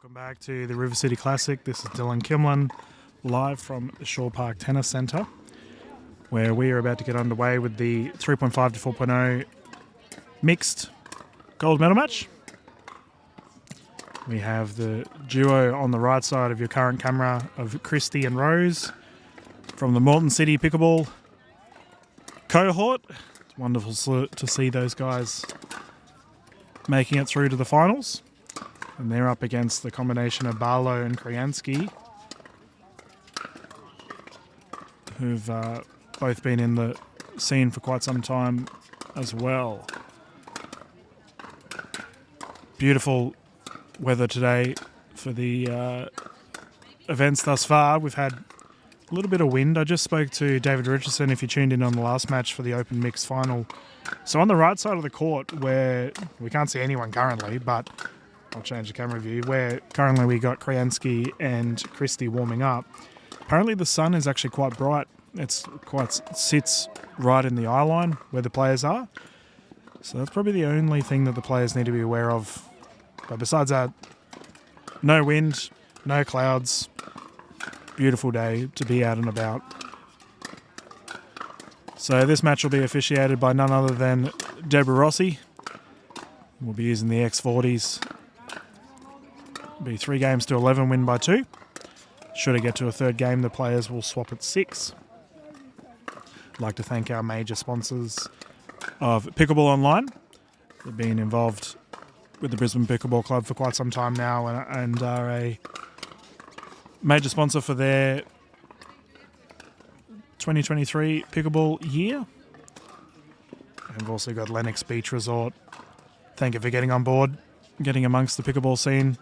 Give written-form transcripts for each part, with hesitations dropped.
Welcome back to the River City Classic. This is Dylan Kimlin, live from the Shaw Park Tennis Centre, where we are about to get underway with the 3.5 to 4.0 mixed gold medal match. We have the duo on the right side of your current camera of Christie and Rose from the Moreton City Pickleball cohort. It's wonderful to see those guys making it through to the finals. And they're up against the combination of Barlow and Krisanski, who've both been in the scene for quite some time as well. Beautiful weather today for the events thus far. We've had a little bit of wind. I just spoke to David Richardson, if you tuned in on the last match for the Open Mixed final. So on the right side of the court, where we can't see anyone currently, but I'll change the camera view, where currently we got Krisanski and Christie warming up. Apparently the sun is actually quite bright. Sits right in the eye line where the players are. So that's probably the only thing that the players need to be aware of. But besides that, no wind, no clouds. Beautiful day to be out and about. So this match will be officiated by none other than Deborah Rossi. We'll be using the X40s. Be 3 games to 11, win by 2. Should it get to a third game, the players will swap at 6. I'd like to thank our major sponsors of Pickleball Online. They've been involved with the Brisbane Pickleball Club for quite some time now and are a major sponsor for their 2023 Pickleball year. And we've also got Lennox Beach Resort. Thank you for getting on board, getting amongst the pickleball scene.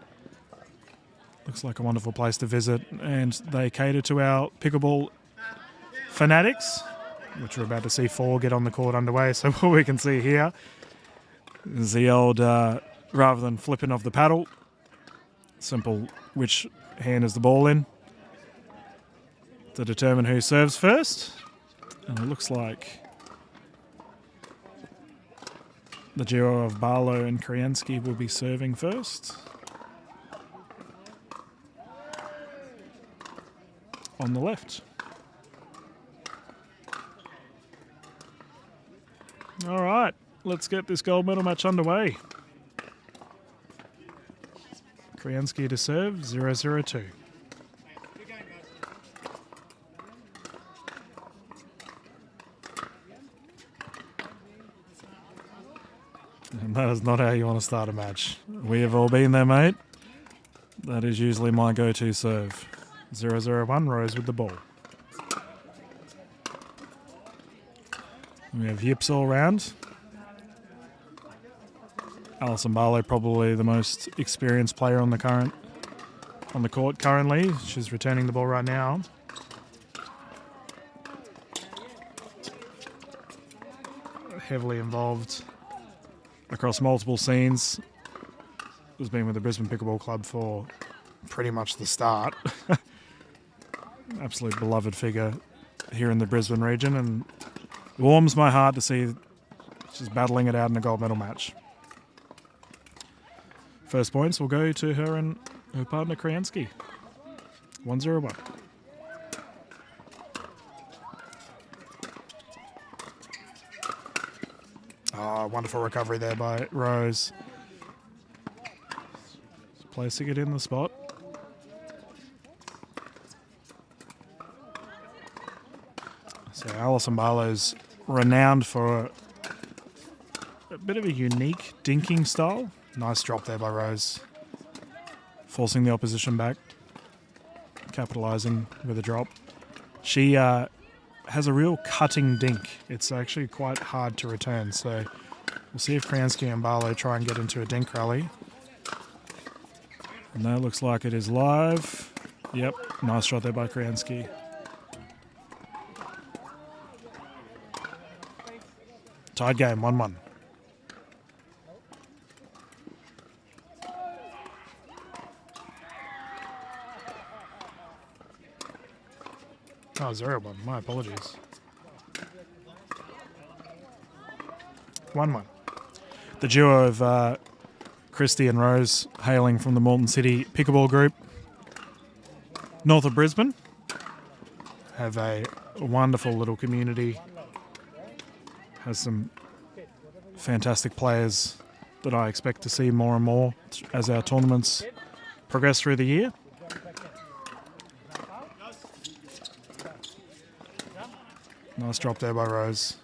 Looks like a wonderful place to visit, and they cater to our pickleball fanatics, which we're about to see 4 get on the court underway. So what we can see here is the old, rather than flipping off the paddle, simple which hand is the ball in to determine who serves first. And it looks like the duo of Barlow and Krisanski will be serving first. On the left. All right, let's get this gold medal match underway. Krisanski to serve, 0-0-2. And that is not how you want to start a match. We have all been there, mate. That is usually my go-to serve. 0-0-1, Rose with the ball. We have yips all round. Alison Barlow, probably the most experienced player on the court currently. She's returning the ball right now. Heavily involved across multiple scenes. Has been with the Brisbane Pickleball Club for pretty much the start. Absolute beloved figure here in the Brisbane region, and warms my heart to see she's battling it out in a gold medal match. First points will go to her and her partner Krisanski. 1-0-1. Oh, wonderful recovery there by Rose. Placing it in the spot. So Alison Barlow's renowned for a bit of a unique dinking style. Nice drop there by Rose. Forcing the opposition back. Capitalising with a drop. She has a real cutting dink. It's actually quite hard to return. So we'll see if Krisanski and Barlow try and get into a dink rally. And that looks like it is live. Yep, nice shot there by Krisanski. Tied game, 1-1. Oh, 0-1. My apologies. 1-1. The duo of Christie and Rose, hailing from the Moreton City Pickleball Group. North of Brisbane. Have a wonderful little community. Has some fantastic players that I expect to see more and more as our tournaments progress through the year. Nice drop there by Rose.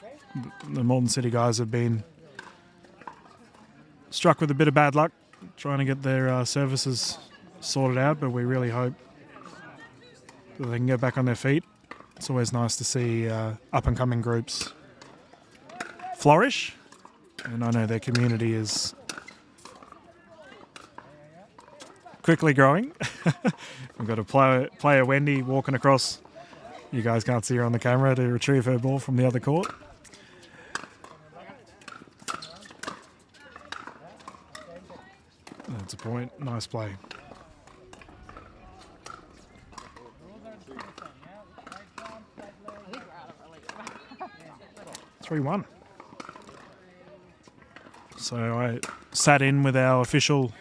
The Moreton City guys have been struck with a bit of bad luck trying to get their services sorted out, but we really hope that they can get back on their feet. It's always nice to see up-and-coming groups flourish, and I know their community is quickly growing. We've got a player Wendy walking across. You guys can't see her on the camera to retrieve her ball from the other court. That's a point. Nice play. 3-1. So I sat in with our official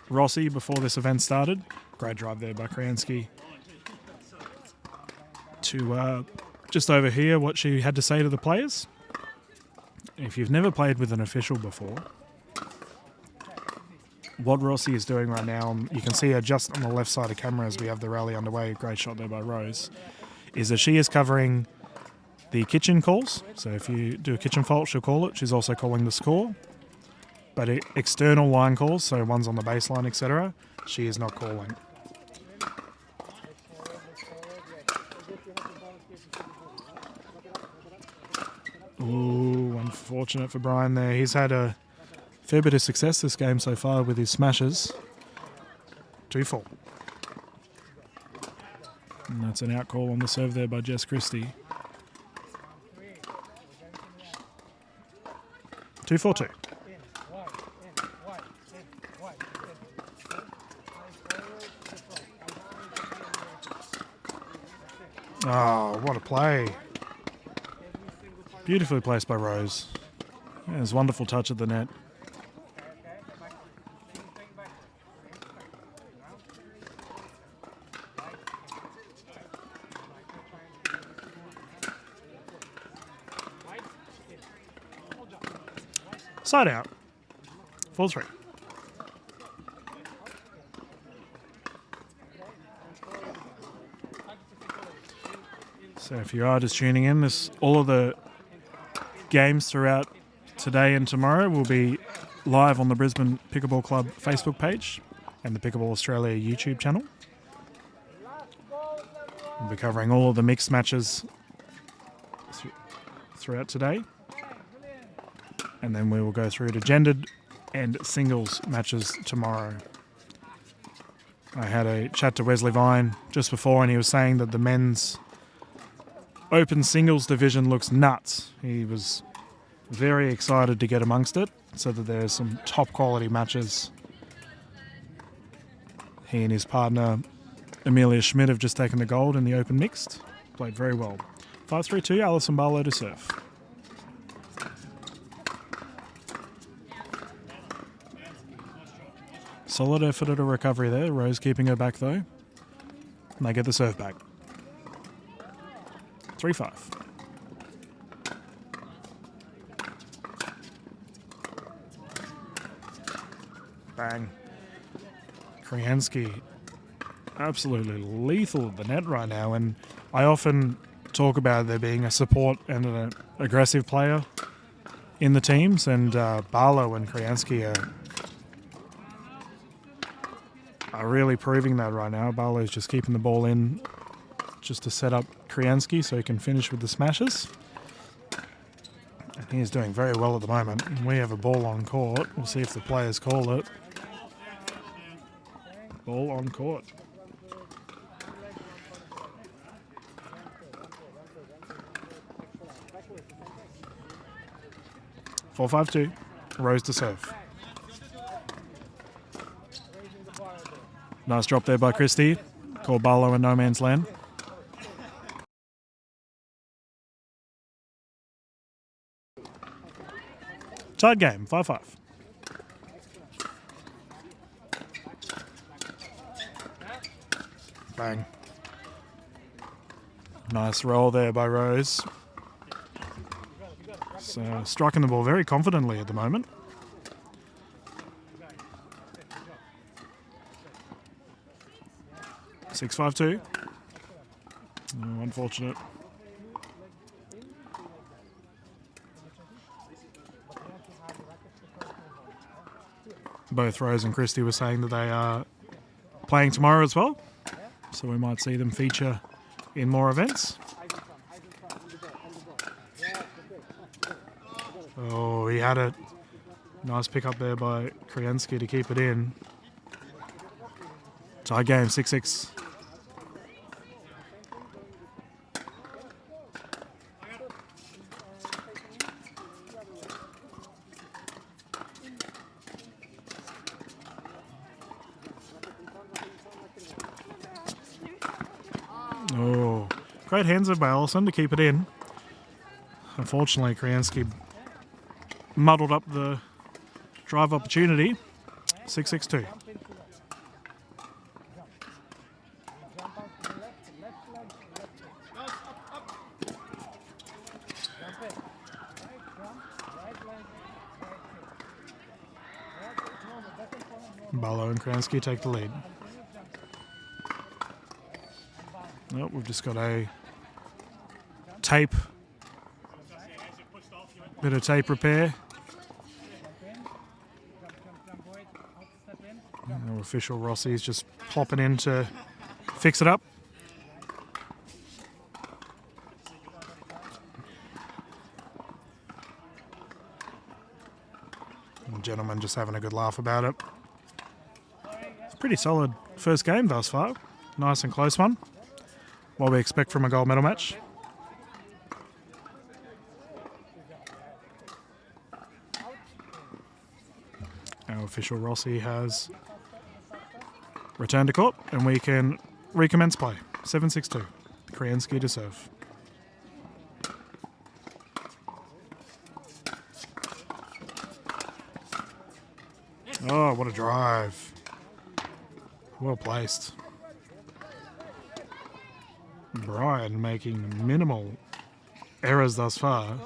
Rossi before this event started. Great drive there by Krisanski to just overhear what she had to say to the players. If you've never played with an official before, what Rossi is doing right now, you can see her just on the left side of camera as we have the rally underway. Great shot there by Rose. Is that she is covering the kitchen calls. So if you do a kitchen fault, she'll call it. She's also calling the score. But external line calls, so ones on the baseline, etc., she is not calling. Ooh, unfortunate for Brian there. He's had a fair bit of success this game so far with his smashes. 2-4. And that's an out call on the serve there by Jess Christie. 2-4-2. Oh, what a play. Beautifully placed by Rose. Yeah, it was a wonderful touch at the net. Side out. 4-3. So if you are just tuning in, all of the games throughout today and tomorrow will be live on the Brisbane Pickleball Club Facebook page and the Pickleball Australia YouTube channel. We'll be covering all of the mixed matches throughout today. And then we will go through to gendered and singles matches tomorrow. I had a chat to Wesley Vine just before, and he was saying that the men's open singles division looks nuts. He was very excited to get amongst it so that there's some top quality matches. He and his partner Amelia Schmidt have just taken the gold in the open mixed. Played very well. 5-3-2, Alison Barlow to serve. Solid effort at a recovery there. Rose keeping her back though. And they get the serve back. 3-5. Bang. Krisanski absolutely lethal at the net right now, and I often talk about there being a support and an aggressive player in the teams, and Barlow and Krisanski are really proving that right now. Barlow's just keeping the ball in just to set up Krisanski so he can finish with the smashes. And he is doing very well at the moment. We have a ball on court. We'll see if the players call it. Ball on court. Four, 5-2. Rose to serve. Nice drop there by Christie. Called Barlow in no man's land. Tied game, 5-5. Bang. Nice roll there by Rose. So striking the ball very confidently at the moment. Six, 5-2. Oh, unfortunate. Both Rose and Christie were saying that they are playing tomorrow as well, so we might see them feature in more events. Oh, he had it. Nice pick up there by Krisanski to keep it in. Tie game, 6-6. Oh, great hands of Ellison to keep it in. Unfortunately, Krisanski muddled up the drive opportunity. 6-6-2. Barlow and Krisanski take the lead. Oh, we've just got a bit of tape repair. Our official Rossi's just popping in to fix it up. And the gentleman just having a good laugh about it. It's a pretty solid first game thus far. Nice and close one. What we expect from a gold medal match. Our official Rossi has returned to court and we can recommence play. 7-6-2. Krisanski to serve. Oh, what a drive. Well placed. Brian making minimal errors thus far.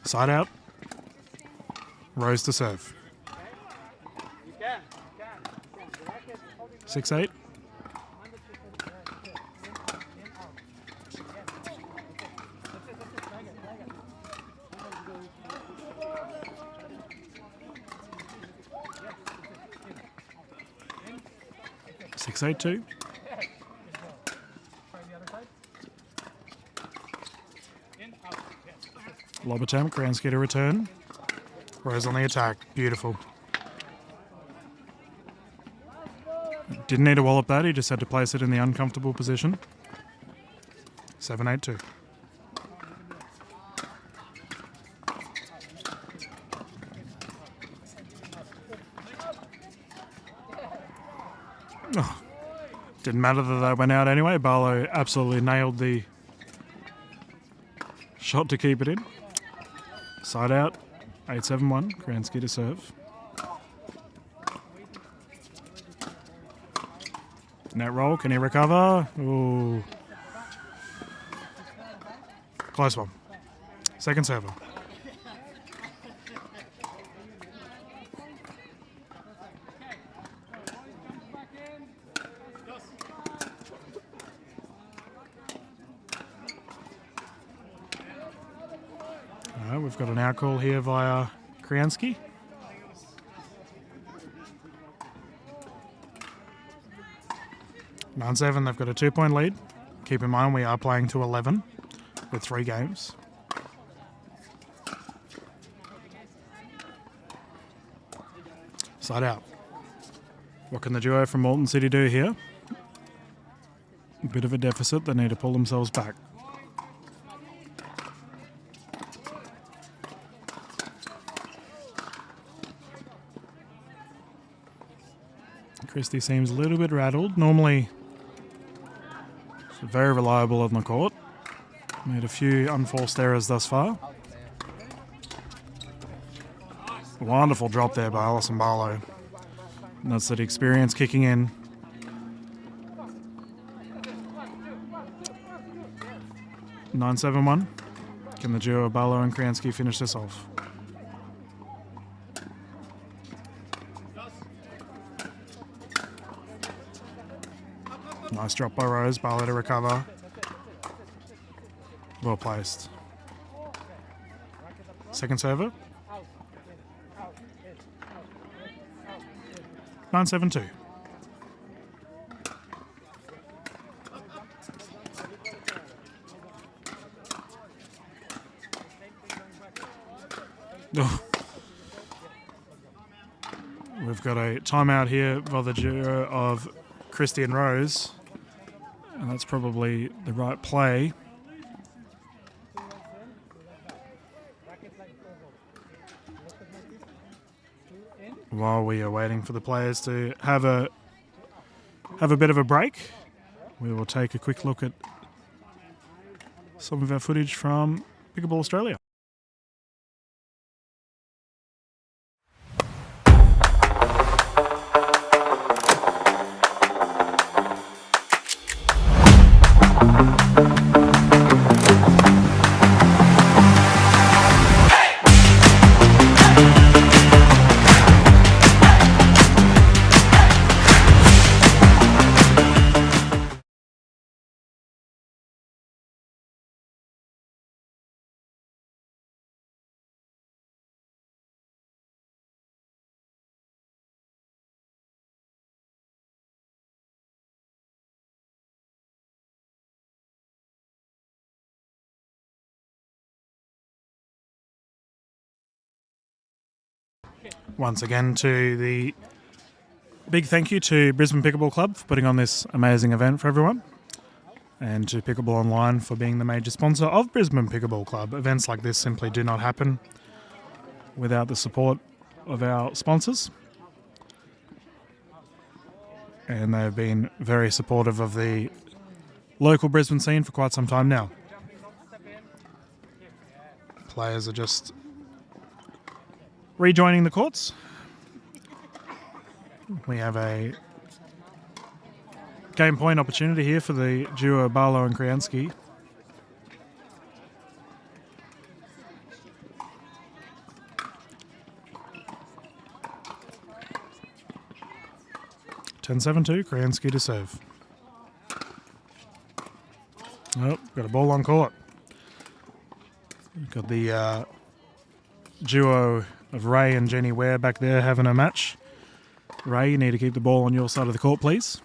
Side out. Rose to serve. 6-8. Six, 8-2. Lob attempt, Krisanski to return. Rose on the attack, beautiful. Didn't need to wallop that, he just had to place it in the uncomfortable position. 7-8-2. Oh, didn't matter that they went out anyway. Barlow absolutely nailed the shot to keep it in. Side out, 8-7-1. Krisanski to serve. Net roll, can he recover? Ooh. Close one. Second server. We've got an out call here via Krisanski. Nine 7, they've got a 2-point lead. Keep in mind we are playing to 11 with 3 games. Side out. What can the duo from Moulton City do here? A bit of a deficit, they need to pull themselves back. Christie seems a little bit rattled. Normally, very reliable on the court. Made a few unforced errors thus far. Wonderful drop there by Alison Barlow. And that's that experience kicking in. (9-7-1). Can the duo of Barlow and Krisanski finish this off? Nice drop by Rose. Barlow to recover. Well placed. Second server. 9-7-2. Oh. We've got a timeout here by the duo of Christie and Rose, and that's probably the right play. While we are waiting for the players to have a bit of a break, we will take a quick look at some of our footage from Pickleball Australia. Once again, to the big thank you to Brisbane Pickleball Club for putting on this amazing event for everyone, and to Pickleball Online for being the major sponsor of Brisbane Pickleball Club. Events like this simply do not happen without the support of our sponsors, and they've been very supportive of the local Brisbane scene for quite some time now. Players are just rejoining the courts. We have a game point opportunity here for the duo Barlow and Krisanski. (10-7-2). Krisanski to serve. Oh, got a ball on court. Got the duo of Ray and Jenny Ware back there having a match. Ray, you need to keep the ball on your side of the court, please.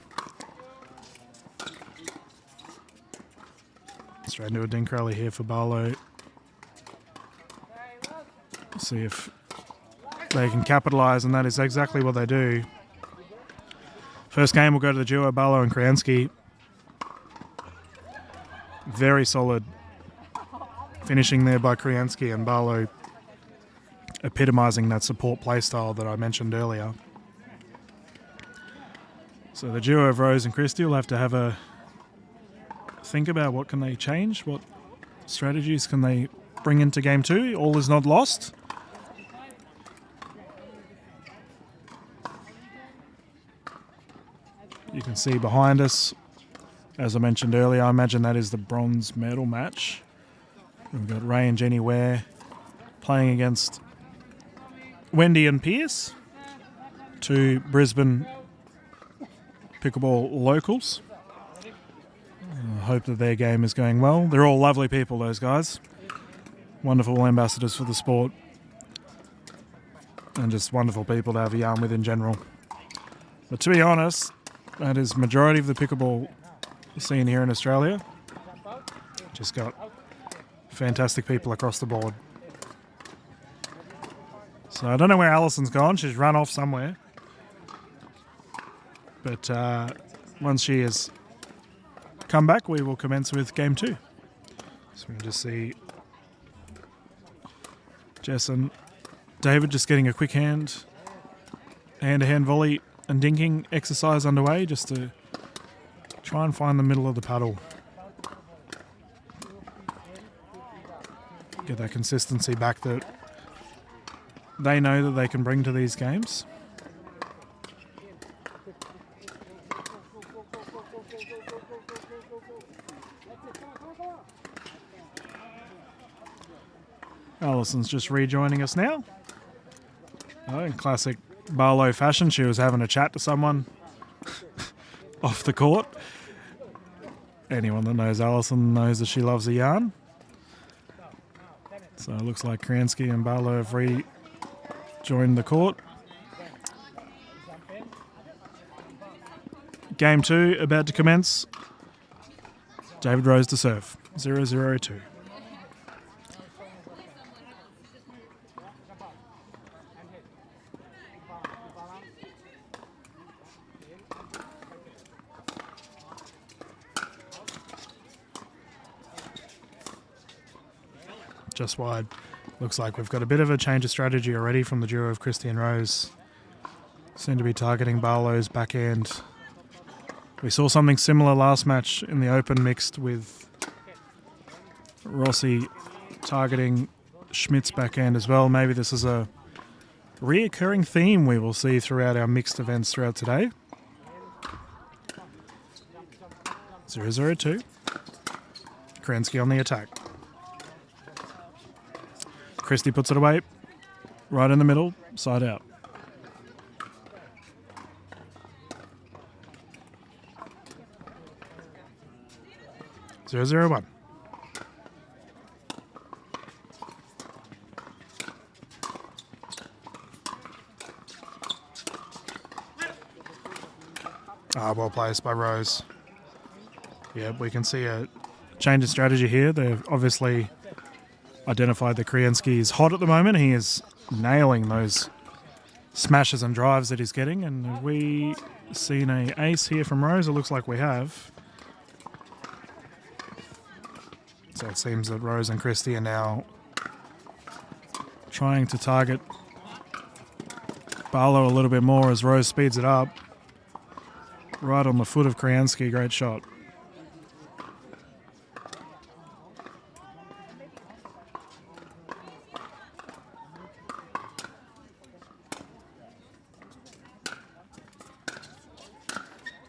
Straight into a dink rally here for Barlow. See if they can capitalise, and that is exactly what they do. First game will go to the duo Barlow and Krisanski. Very solid finishing there by Krisanski, and Barlow epitomising that support play style that I mentioned earlier. So the duo of Rose and Christie will have to have a think about what can they change, what strategies can they bring into game two. All is not lost. You can see behind us, as I mentioned earlier, I imagine that is the bronze medal match. We've got Ray and Jenny Ware playing against Wendy and Pierce, two Brisbane Pickleball locals. I hope that their game is going well. They're all lovely people, those guys. Wonderful ambassadors for the sport. And just wonderful people to have a yarn with in general. But to be honest, that is majority of the pickleball scene here in Australia. Just got fantastic people across the board. So I don't know where Alison's gone. She's run off somewhere. But once she has come back, we will commence with game two. So we can just see Jess and David just getting a quick hand-to-hand volley and dinking exercise underway, just to try and find the middle of the paddle. Get that consistency back that they know that they can bring to these games. Allison's just rejoining us now. Oh, in classic Barlow fashion, she was having a chat to someone off the court. Anyone that knows Allison knows that she loves a yarn. So it looks like Krisanski and Barlow have rejoined the court. Game 2 about to commence. David Rose to serve. 0-0-2. Just wide. Looks like we've got a bit of a change of strategy already from the duo of Christie and Rose. Seem to be targeting Barlow's back end. We saw something similar last match in the Open mixed with Rossi targeting Schmidt's back end as well. Maybe this is a reoccurring theme we will see throughout our mixed events throughout today. 0-0-2. Krisanski on the attack. Christie puts it away, right in the middle, side out. Zero, 0-1. Well placed by Rose. Yeah, we can see a change in strategy here. They've obviously identified that Krisanski is hot at the moment. He is nailing those smashes and drives that he's getting. And have we seen an ace here from Rose? It looks like we have. So it seems that Rose and Christie are now trying to target Barlow a little bit more as Rose speeds it up. Right on the foot of Krisanski. Great shot.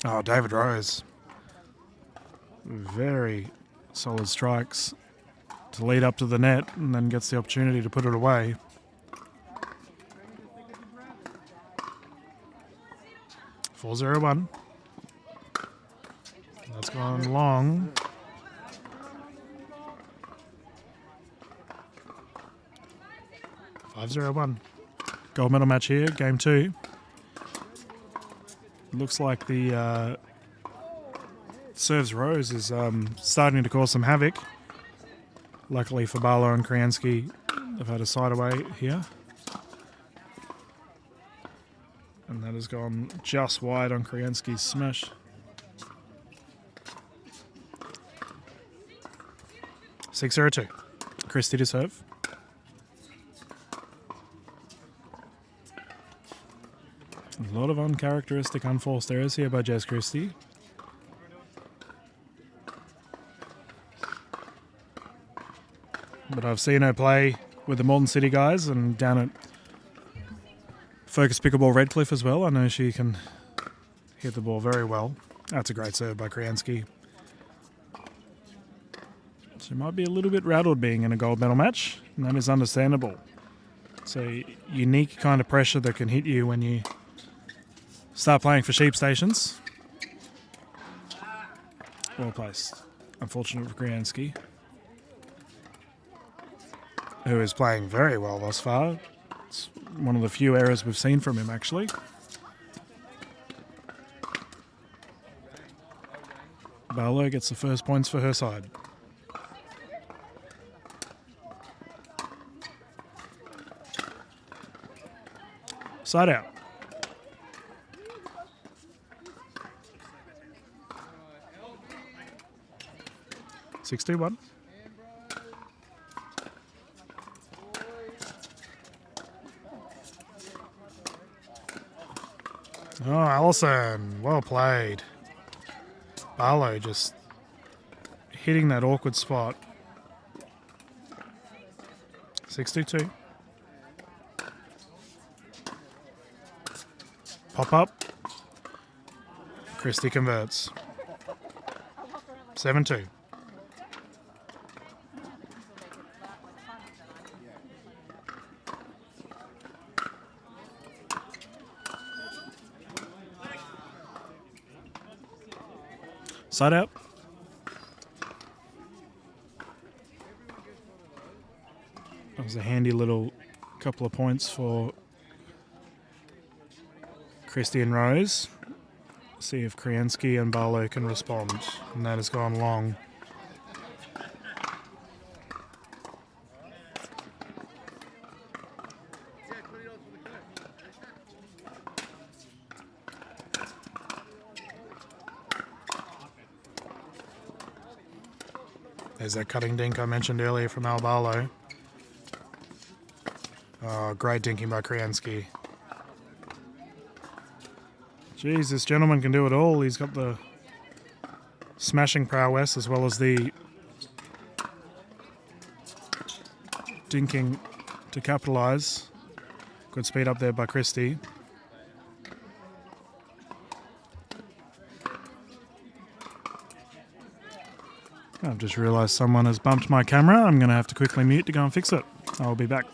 Oh, David Rose. Very solid strikes to lead up to the net and then gets the opportunity to put it away. Four, 0-1. That's gone long. Five, 0-1. Gold medal match here, game 2. Looks like the serves Rose is starting to cause some havoc. Luckily for Barlow and Krisanski, they've had a side away here. And that has gone just wide on Krisanski's smash. Six, 0-2. Christie to serve. A lot of uncharacteristic unforced errors here by Jess Christie. But I've seen her play with the Modern City guys and down at Focus Pickleball Redcliffe as well. I know she can hit the ball very well. That's a great serve by Krisanski. She might be a little bit rattled being in a gold medal match, and that is understandable. It's a unique kind of pressure that can hit you when you start playing for sheep stations. Well placed. Unfortunate for Krisanski, who is playing very well thus far. It's one of the few errors we've seen from him, actually. Barlow gets the first points for her side. Side out. 6-2-1. Oh, Allison, well played. Barlow just hitting that awkward spot. 6-2-2. pop up. Christie converts. 7-2. Side out. That was a handy little couple of points for Christie and Rose. See if Krisanski and Barlow can respond. And that has gone long. There's that cutting dink I mentioned earlier from Al Barlow. Oh, great dinking by Krisanski. Jeez, this gentleman can do it all. He's got the smashing prowess as well as the dinking to capitalise. Good speed up there by Christie. I've just realised someone has bumped my camera. I'm going to have to quickly mute to go and fix it. I'll be back.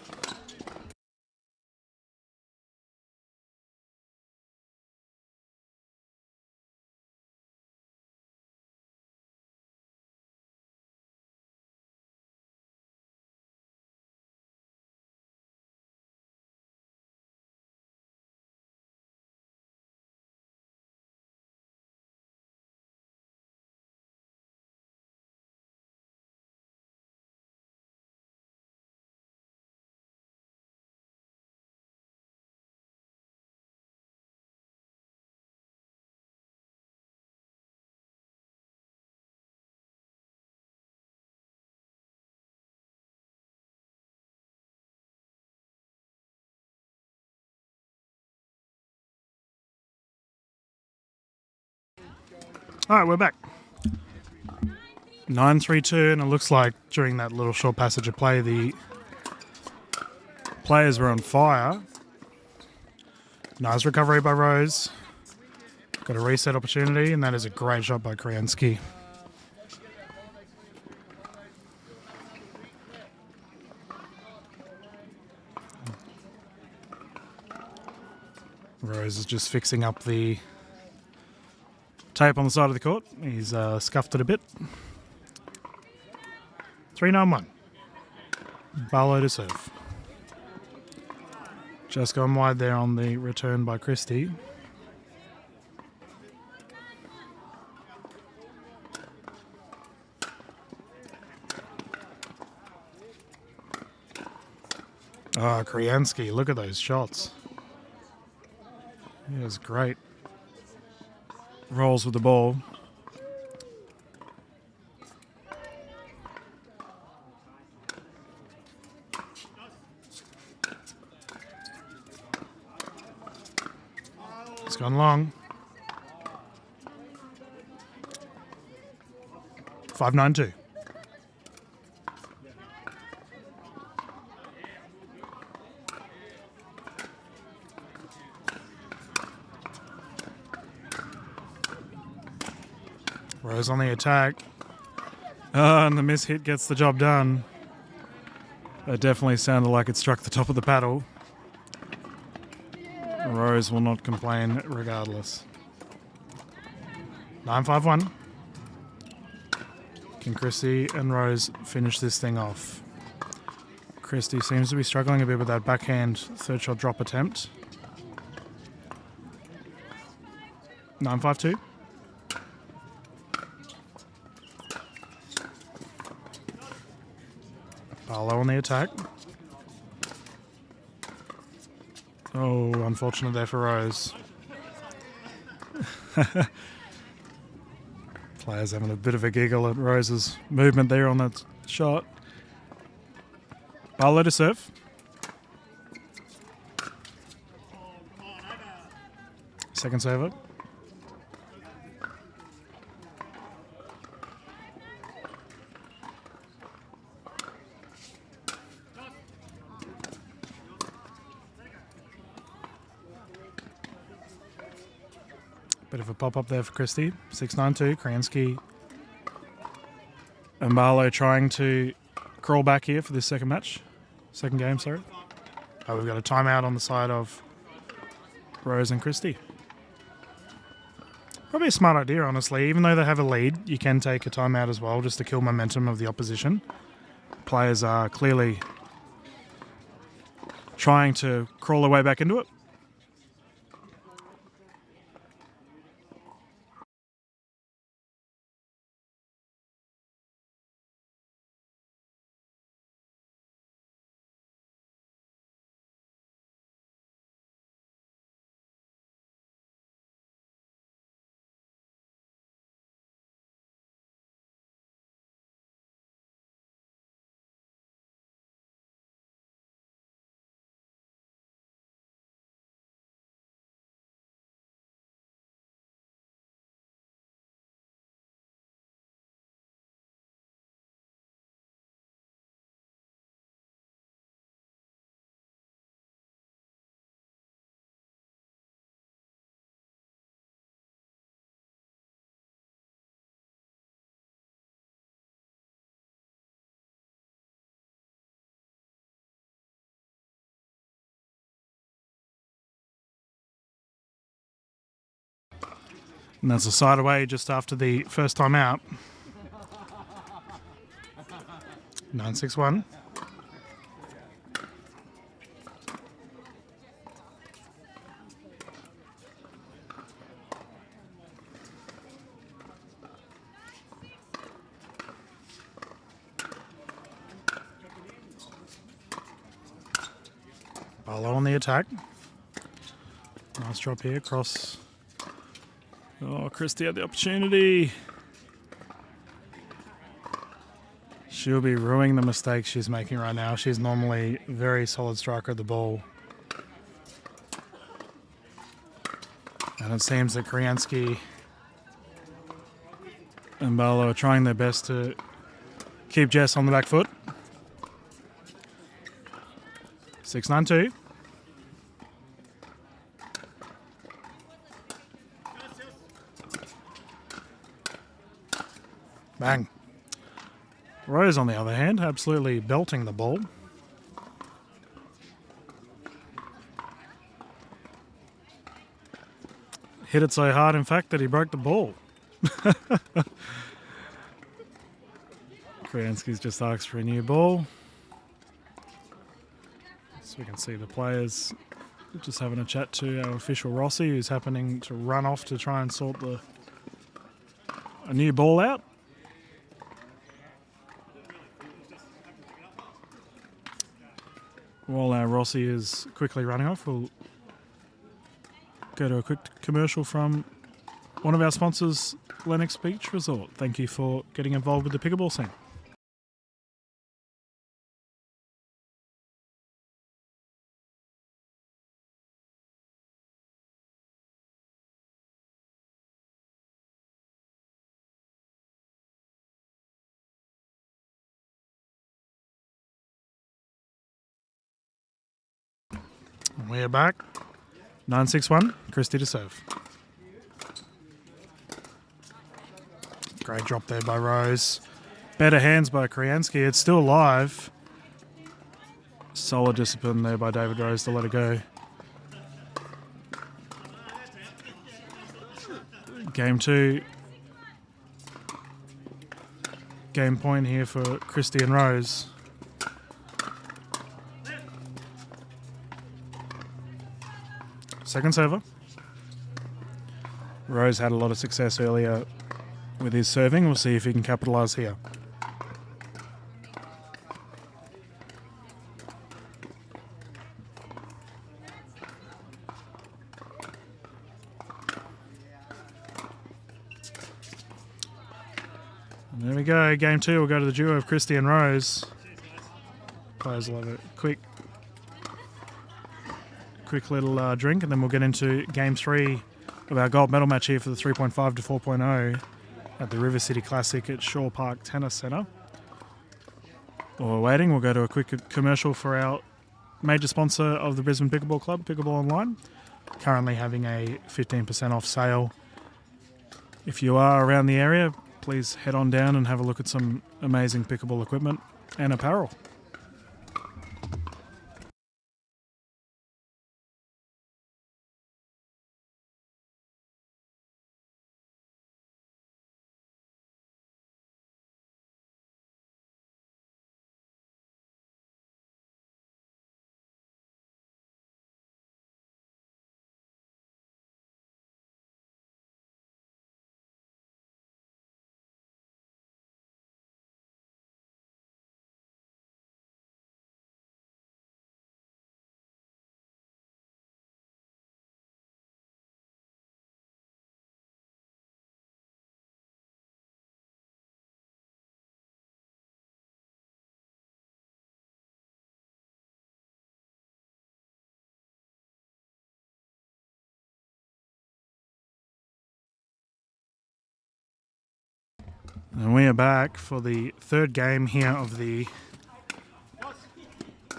All right, we're back. 9-3-2, and it looks like during that little short passage of play, the players were on fire. Nice recovery by Rose. Got a reset opportunity, and that is a great shot by Krisanski. Rose is just fixing up the tape on the side of the court. He's scuffed it a bit. 3-9-1. Barlow to serve. Just gone wide there on the return by Christie. Ah, Krisanski, look at those shots. He was great. Rolls with the ball. It's gone long. 5-9-2. Rose on the attack. And the miss hit gets the job done. That definitely sounded like it struck the top of the paddle. Rose will not complain regardless. 9-5-1. Can Christie and Rose finish this thing off? Christie seems to be struggling a bit with that backhand third shot drop attempt. 9-5-2. Barlow on the attack. Oh, unfortunate there for Rose. Players having a bit of a giggle at Rose's movement there on that shot. Barlow to serve. Second server. Bit of a pop-up there for Christie. 6-9-2, Krisanski and Barlow trying to crawl back here for this second game, sorry. Oh, we've got a timeout on the side of Rose and Christie. Probably a smart idea, honestly. Even though they have a lead, you can take a timeout as well, just to kill momentum of the opposition. Players are clearly trying to crawl their way back into it. And that's a side away just after the first time out. 9-6-1. Barlow on the attack. Nice drop here, cross. Oh, Christie had the opportunity. She'll be ruining the mistakes she's making right now. She's normally a very solid striker of the ball. And it seems that Krisanski and Barlow are trying their best to keep Jess on the back foot. 6-9-2. Bang. Rose, on the other hand, absolutely belting the ball. Hit it so hard, in fact, that he broke the ball. Krisanski's just asked for a new ball. So we can see the players just having a chat to our official Rossi, who's happening to run off to try and sort a new ball out. While our Rossi is quickly running off, we'll go to a quick commercial from one of our sponsors, Lennox Beach Resort. Thank you for getting involved with the pickleball scene. We are back. 9-6-1, Christie to serve. Great drop there by Rose. Better hands by Krisanski. It's still alive. Solid discipline there by David Rose to let it go. Game 2. Game point here for Christie and Rose. Second server. Rose had a lot of success earlier with his serving. We'll see if he can capitalise here. And there we go. Game 2. We'll go to the duo of Christie and Rose. Players will have a quick little drink, and then we'll get into Game 3 of our gold medal match here for the 3.5 to 4.0 at the River City Classic at Shaw Park Tennis Centre. While we're waiting, we'll go to a quick commercial for our major sponsor of the Brisbane Pickleball Club, Pickleball Online. Currently having a 15% off sale If you are around the area, please head on down and have a look at some amazing pickleball equipment and apparel. And we are back for the third game here of the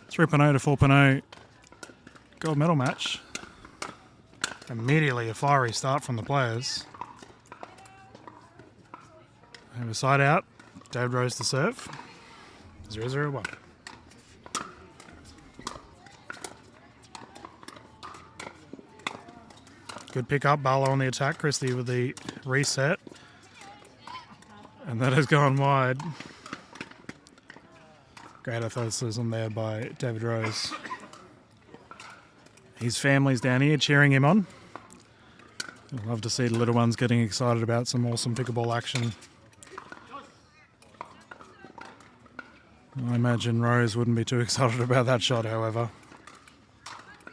3.0 to 4.0 gold medal match. Immediately a fiery start from the players. Have a side out. David Rose to serve. 0-0-1. Good pick up. Barlow on the attack. Christie with the reset. And that has gone wide. Great athleticism there by David Rose. His family's down here cheering him on. I'd love to see the little ones getting excited about some awesome pickleball action. I imagine Rose wouldn't be too excited about that shot, however.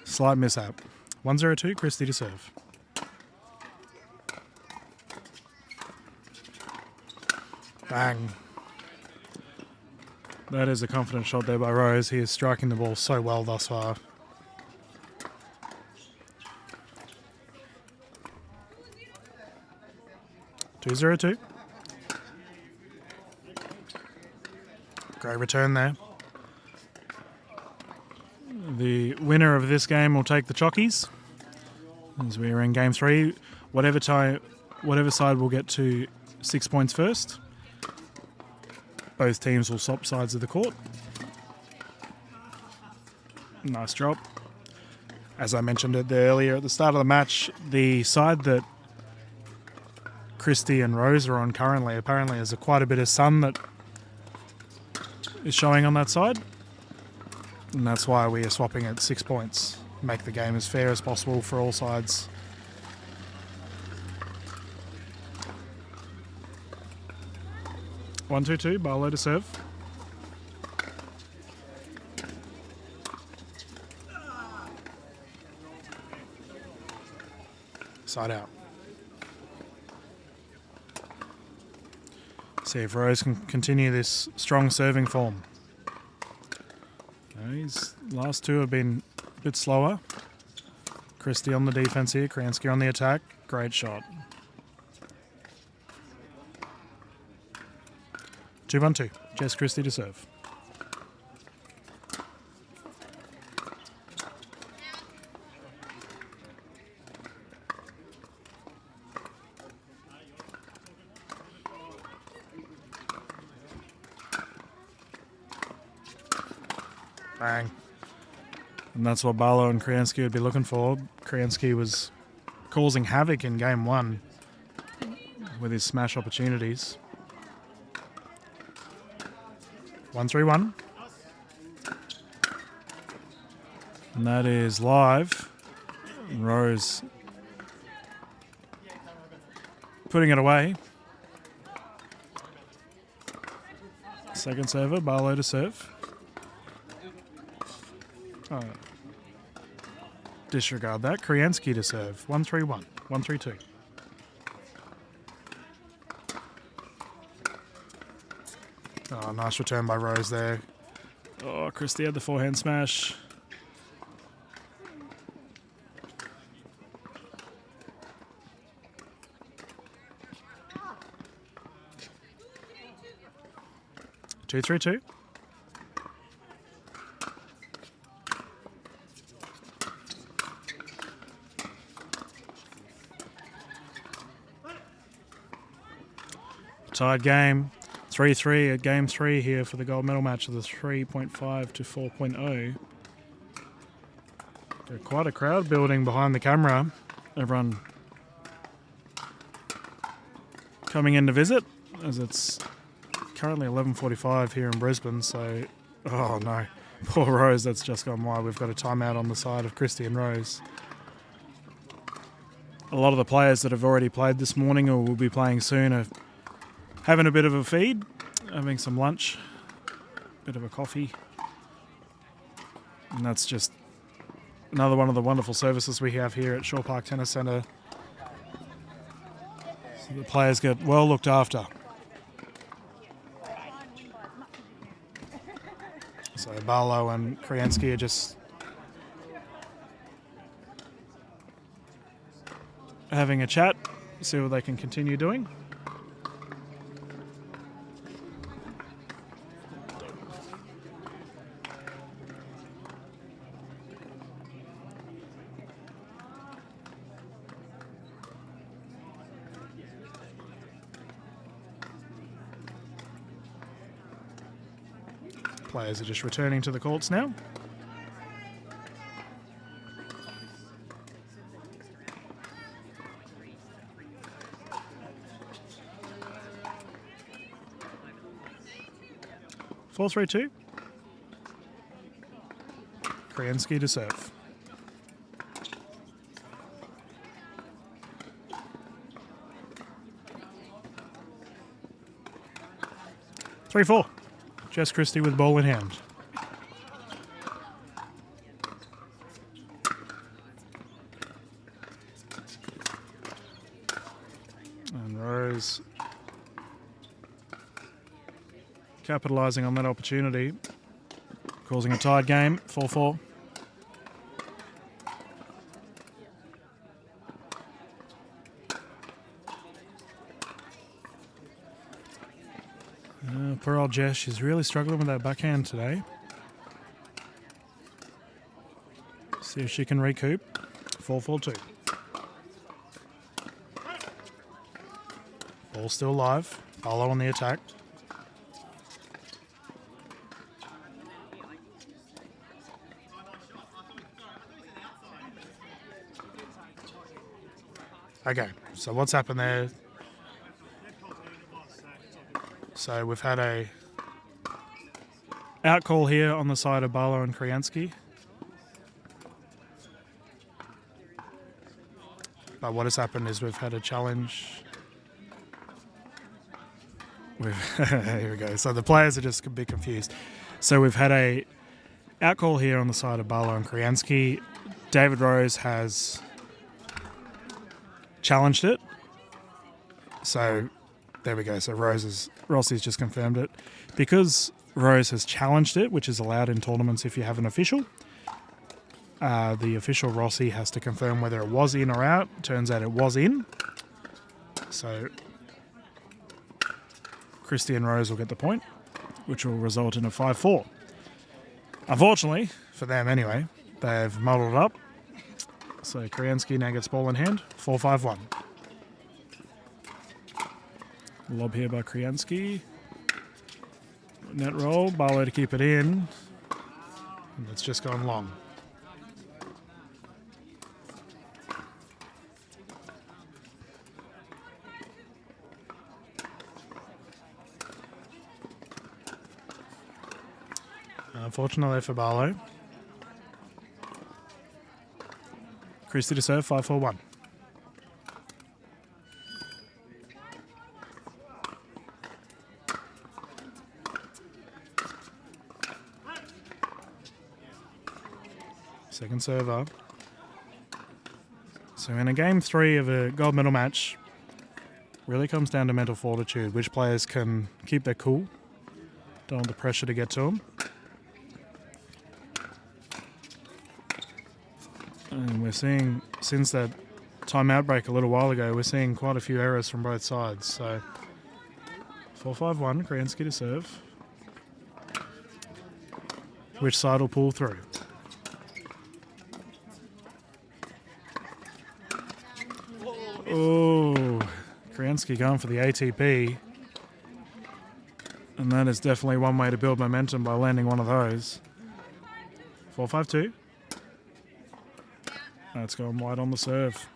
Slight mishap. 1-0-2, Christie to serve. Bang. That is a confident shot there by Rose. He is striking the ball so well thus far. Two 0-2. Great return there. The winner of this game will take the chockies. As we are in game 3, whatever side will get to 6 points first. Both teams will swap sides of the court. Nice drop. As I mentioned it earlier at the start of the match, the side that Christie and Rose are on currently, apparently there's quite a bit of sun that is showing on that side. And that's why we are swapping at 6 points. Make the game as fair as possible for all sides. One, 2-2, Barlow to serve. Side out. See if Rose can continue this strong serving form. His last two have been a bit slower. Christie on the defense here, Krisanski on the attack. Great shot. 2-1-2, Jess Christie to serve. Bang. And that's what Barlow and Krisanski would be looking for. Krisanski was causing havoc in game 1 with his smash opportunities. 1-3-1. And that is live. Rose putting it away. Second server, Barlow to serve. Oh. Disregard that. Krisanski to serve. 1-3-1. 1-3-2. Oh, nice return by Rose there. Oh, Christie had the forehand smash. Two, 3-2. Tied game. 3-3 at game 3 here for the gold medal match of the 3.5 to 4.0. Got quite a crowd building behind the camera. Everyone coming in to visit, as it's currently 11:45 here in Brisbane. So, oh no, poor Rose, that's just gone wide. We've got a timeout on the side of Christie and Rose. A lot of the players that have already played this morning or will be playing soon are having a bit of a feed, having some lunch, bit of a coffee. And that's just another one of the wonderful services we have here at Shaw Park Tennis Centre. So the players get well looked after. So Barlow and Krisanski are just having a chat, see what they can continue doing. Players are just returning to the courts now. Four, 3-2. Krisanski to serve. Three, 4. Jess Christie with ball in hand. And Rose capitalising on that opportunity, causing a tied game, 4-4. Poor old Jess, she's really struggling with that backhand today. See if she can recoup. 4-4-2. Ball still live. Barlow on the attack. Okay, so what's happened there? So we've had a out call here on the side of Barlow and Krisanski. But what has happened is we've had a challenge. Here we go. So the players are just a bit confused. So we've had a out call here on the side of Barlow and Krisanski. David Rose has challenged it. So there we go. So Rossi's just confirmed it. Because Rose has challenged it, which is allowed in tournaments if you have an official, the official Rossi has to confirm whether it was in or out. Turns out it was in. So Christie and Rose will get the point, which will result in a 5-4. Unfortunately, for them anyway, they've muddled it up. So Krisanski now gets ball in hand, 4-5-1. Lob here by Krisanski. Net roll, Barlow to keep it in. And it's just gone long. Unfortunately for Barlow. Christie to serve, 5-4-1. Second server. So in a game 3 of a gold medal match, really comes down to mental fortitude. Which players can keep their cool, don't want the pressure to get to them. And we're seeing, since that timeout break a little while ago, we're seeing quite a few errors from both sides. So 4-5-1, Krisanski to serve. Which side will pull through? Oh, Krisanski going for the ATP. And that is definitely one way to build momentum by landing one of those. 4-5-2. That's going wide on the serve.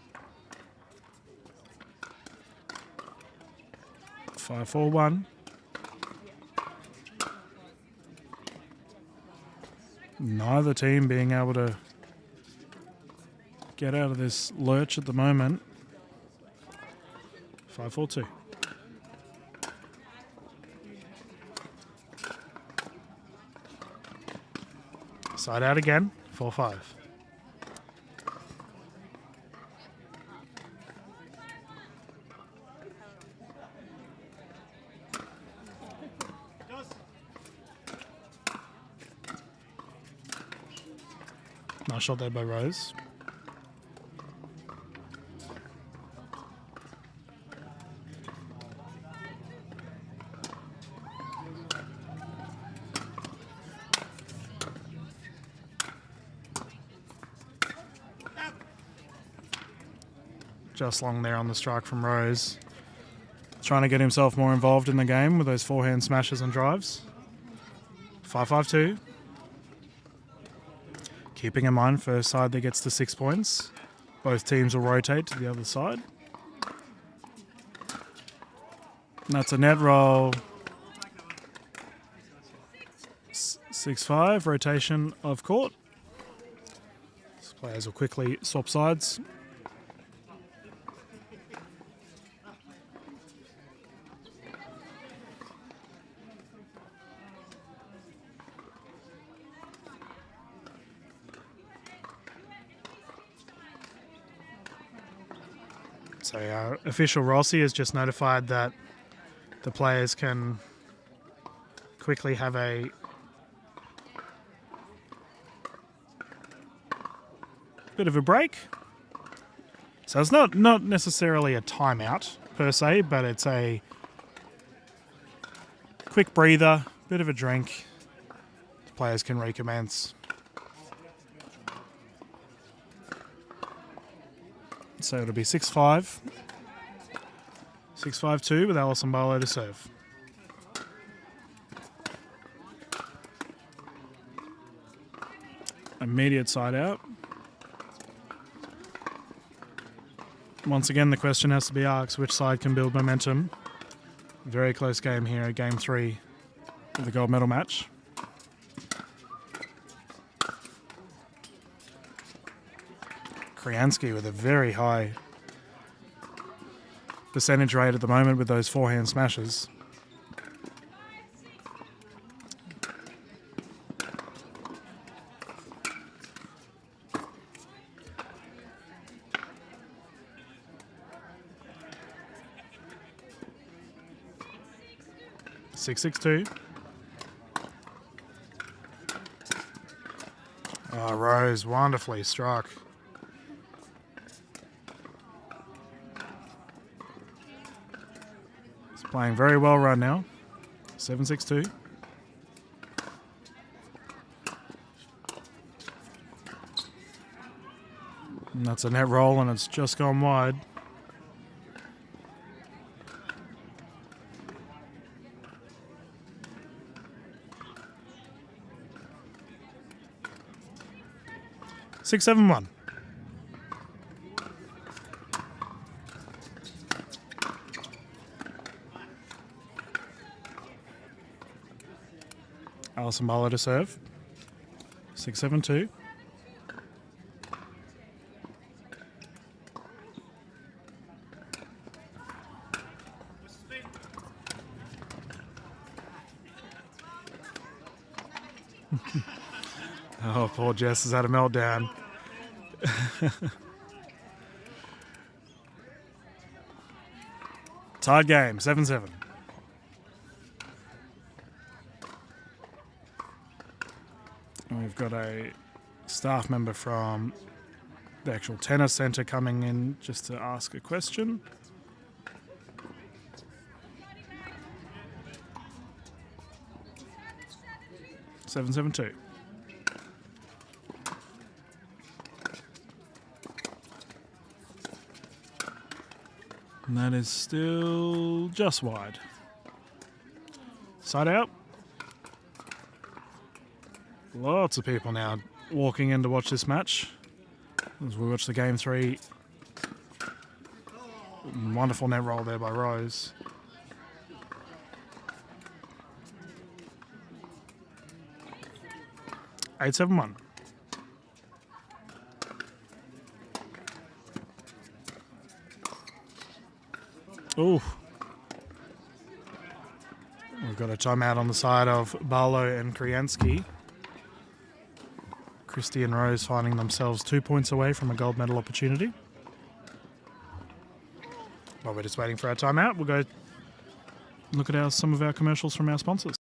5-4-1. Neither team being able to get out of this lurch at the moment. 5-4-2. Side out again. 4-5. Nice shot there by Rose. Just long there on the strike from Rose. Trying to get himself more involved in the game with those forehand smashes and drives. 5-5-2. Keeping in mind, first side that gets to 6 points. Both teams will rotate to the other side. And that's a net roll. 6-5, rotation of court. These players will quickly swap sides. So our official Rossi has just notified that the players can quickly have a bit of a break. So it's not necessarily a timeout per se, but it's a quick breather, bit of a drink. The players can recommence. So it'll be 6-5. 6-5-2 with Alison Barlow to serve. Immediate side out. Once again, the question has to be asked, which side can build momentum? Very close game here at Game 3 of the gold medal match. Krisanski with a very high percentage rate at the moment with those forehand smashes. Six, 6-2. Oh, Rose wonderfully struck. Playing very well right now. 7-6-2. And that's a net roll and it's just gone wide. Six, 7-1. Alison Barlow to serve. 6-7-2. Oh, poor Jess has had a meltdown. Tied game, 7-7. We've got a staff member from the actual tennis centre coming in just to ask a question. Seven, 7-2. And that is still just wide. Side side out. Lots of people now walking in to watch this match as we watch the game 3. Wonderful net roll there by Rose. Eight, 7-1. Ooh. We've got a timeout on the side of Barlow and Krisanski. Christie and Rose finding themselves 2 points away from a gold medal opportunity. While we're just waiting for our timeout, we'll go look at some of our commercials from our sponsors.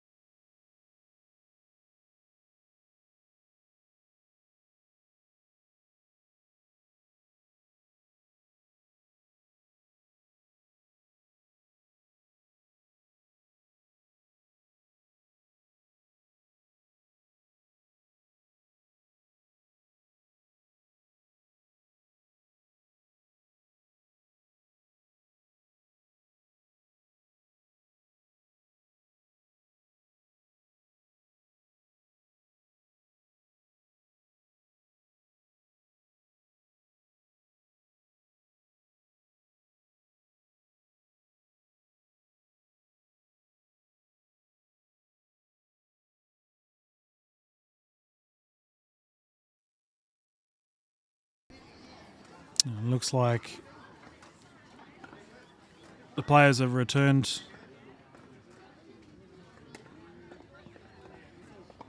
It looks like the players have returned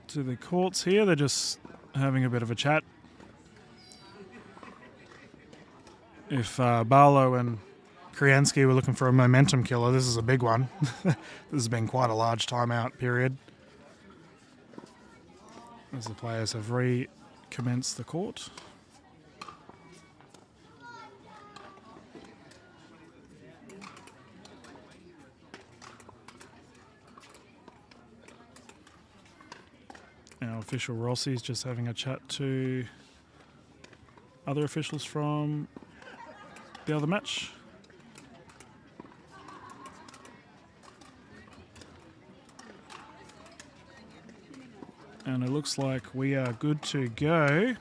to the courts here. They're just having a bit of a chat. If Barlow and Krisanski were looking for a momentum killer, this is a big one. This has been quite a large timeout period as the players have recommenced the court. Our official Rossi's just having a chat to other officials from the other match. And it looks like we are good to go.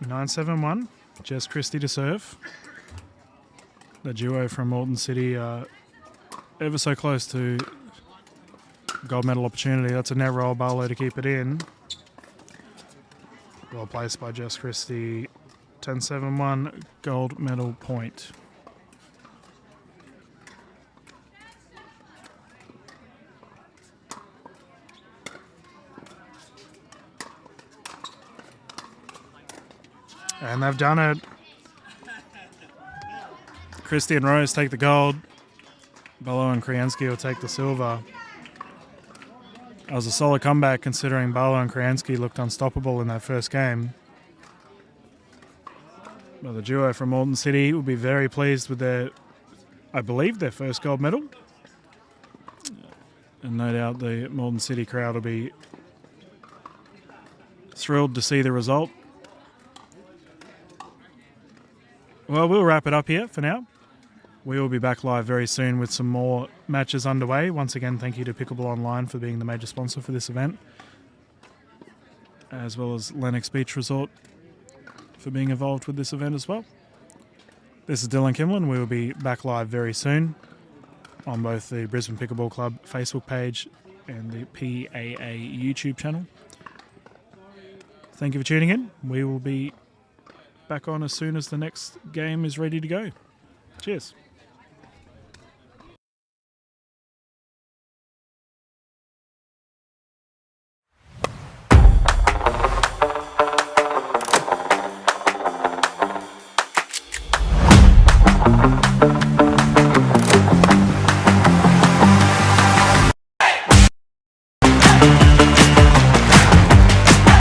9-7-1. Jess Christie to serve. The duo from Moreton City are ever so close to gold medal opportunity. That's a net roll. Barlow to keep it in. Well placed by Jess Christie. 10-7-1 gold medal point. And they've done it. Christie and Rose take the gold. Barlow and Krisanski will take the silver. That was a solid comeback considering Barlow and Krisanski looked unstoppable in that first game. Well, the duo from Moreton City will be very pleased with I believe, their first gold medal. And no doubt the Moreton City crowd will be thrilled to see the result. Well, we'll wrap it up here for now. We will be back live very soon with some more matches underway. Once again, thank you to Pickleball Online for being the major sponsor for this event, as well as Lennox Beach Resort for being involved with this event as well. This is Dylan Kimlin. We will be back live very soon on both the Brisbane Pickleball Club Facebook page and the PAA YouTube channel. Thank you for tuning in. We will be back on as soon as the next game is ready to go. Cheers.